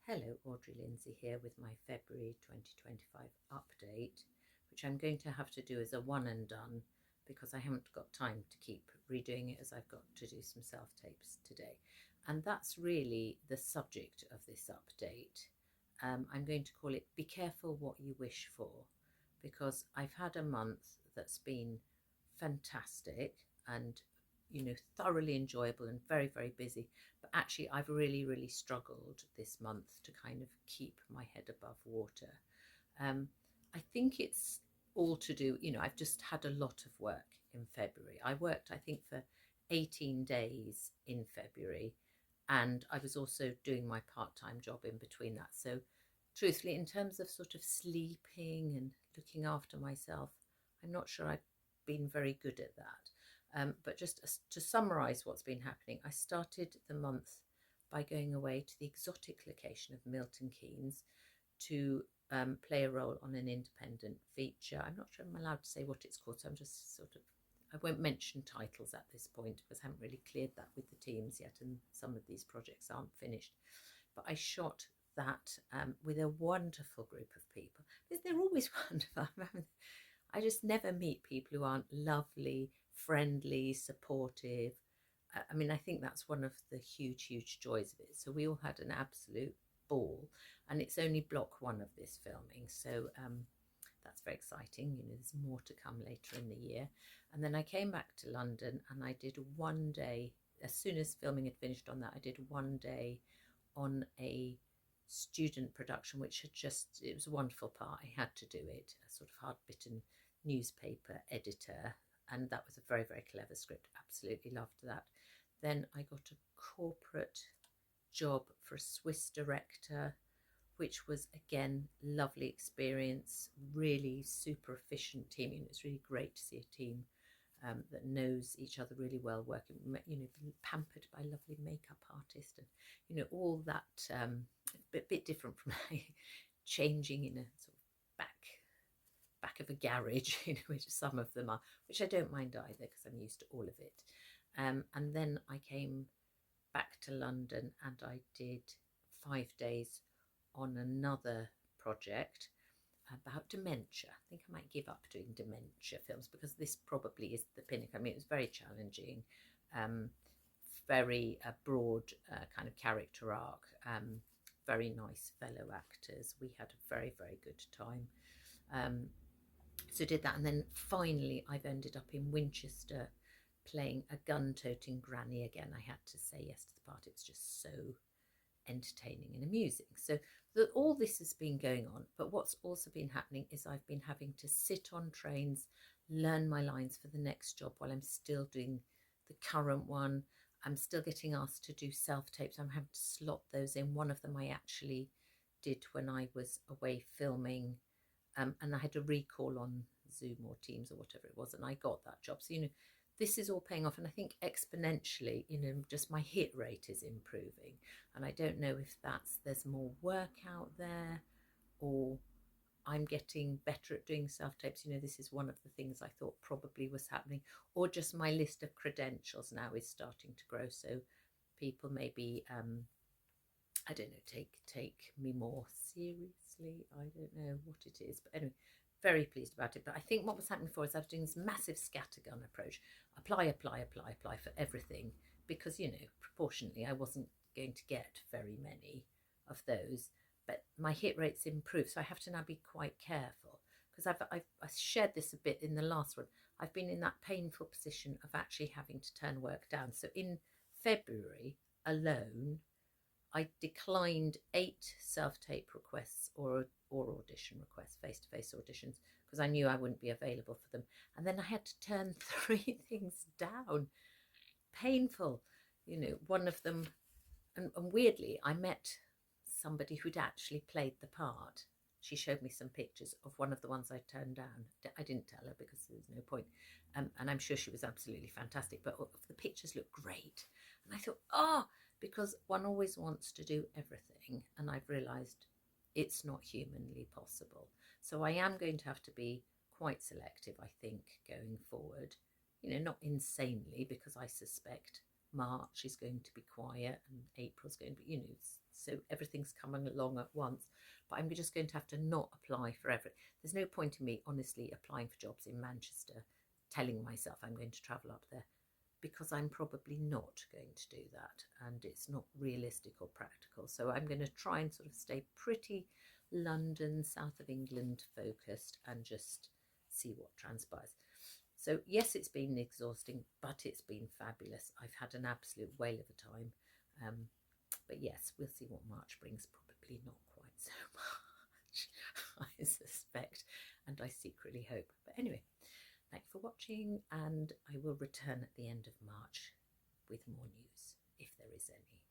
Hello, Audrey Lindsay here with my February 2025 update, which I'm going to have to do as a one and done because I haven't got time to keep redoing it as I've got to do some self tapes today. And that's really the subject of this update. I'm going to call it Be Careful What You Wish For because I've had a month that's been fantastic and thoroughly enjoyable and very, very busy. But actually, I've really struggled this month to kind of keep my head above water. Um, I think it's all to do, I've just had a lot of work in February. I worked, I think, for 18 days in February, and I was also doing my part time job in between that. So, truthfully, in terms of sort of sleeping and looking after myself, I'm not sure I've been very good at that. But just to summarize what's been happening, I started the month by going away to the exotic location of Milton Keynes to play a role on an independent feature. I'm not sure I'm allowed to say what it's called, so I'm just I won't mention titles at this point because I haven't really cleared that with the teams yet, and some of these projects aren't finished. But I shot that with a wonderful group of people. They're always wonderful. I just never meet people who aren't lovely, friendly, supportive. I think that's one of the huge joys of it. So we all had an absolute ball, and it's only block one of this filming. So that's very exciting. There's more to come later in the year. And then I came back to London and I did one day, as soon as filming had finished on that, I did one day on a student production, which it was a wonderful part. I had to do it, a sort of hard-bitten newspaper editor, and that was a very clever script. Absolutely loved that. Then I got a corporate job for a Swiss director, which was again lovely experience, really super efficient team. It's really great to see a team that knows each other really well, working, pampered by lovely makeup artist, and all that. Bit different from changing in a sort of back of a garage, which some of them are, which I don't mind either because I'm used to all of it. And then I came back to London and I did 5 days on another project about dementia. I think I might give up doing dementia films because this probably is the pinnacle. It was very challenging, very broad kind of character arc, very nice fellow actors. We had a very good time. So did that, and then finally I've ended up in Winchester playing a gun-toting granny again. I had to say yes to the part. It's just so entertaining and amusing. So all this has been going on, but what's also been happening is I've been having to sit on trains, learn my lines for the next job while I'm still doing the current one. I'm still getting asked to do self-tapes. I'm having to slot those in. One of them I actually did when I was away filming, and I had a recall on Zoom or Teams or whatever it was, and I got that job. So, this is all paying off, and I think exponentially, just my hit rate is improving. And I don't know if there's more work out there, or I'm getting better at doing self-tapes. This is one of the things I thought probably was happening, or just my list of credentials now is starting to grow. So people maybe, I don't know, take me more seriously. I don't know what it is, but anyway, very pleased about it. But I think what was happening before is I was doing this massive scattergun approach, apply for everything, because proportionately I wasn't going to get very many of those. But my hit rates improved, so I have to now be quite careful because I shared this a bit in the last one. I've been in that painful position of actually having to turn work down. So in February alone, I declined 8 self-tape requests or audition requests, face-to-face auditions, because I knew I wouldn't be available for them. And then I had to turn 3 things down. Painful. One of them, and weirdly, I met somebody who'd actually played the part. She showed me some pictures of one of the ones I turned down. I didn't tell her because there was no point. And I'm sure she was absolutely fantastic, but the pictures looked great. And I thought, because one always wants to do everything, and I've realised it's not humanly possible. So I am going to have to be quite selective, I think, going forward. Not insanely, because I suspect March is going to be quiet and April's going to be, so everything's coming along at once. But I'm just going to have to not apply for everything. There's no point in me honestly applying for jobs in Manchester, telling myself I'm going to travel up there, because I'm probably not going to do that, and it's not realistic or practical. So I'm going to try and sort of stay pretty London, south of England focused, and just see what transpires. So yes, it's been exhausting, but it's been fabulous. I've had an absolute whale of a time. But yes, we'll see what March brings. Probably not quite so much, I suspect, and I secretly hope. But anyway, thanks for watching, and I will return at the end of March with more news, if there is any.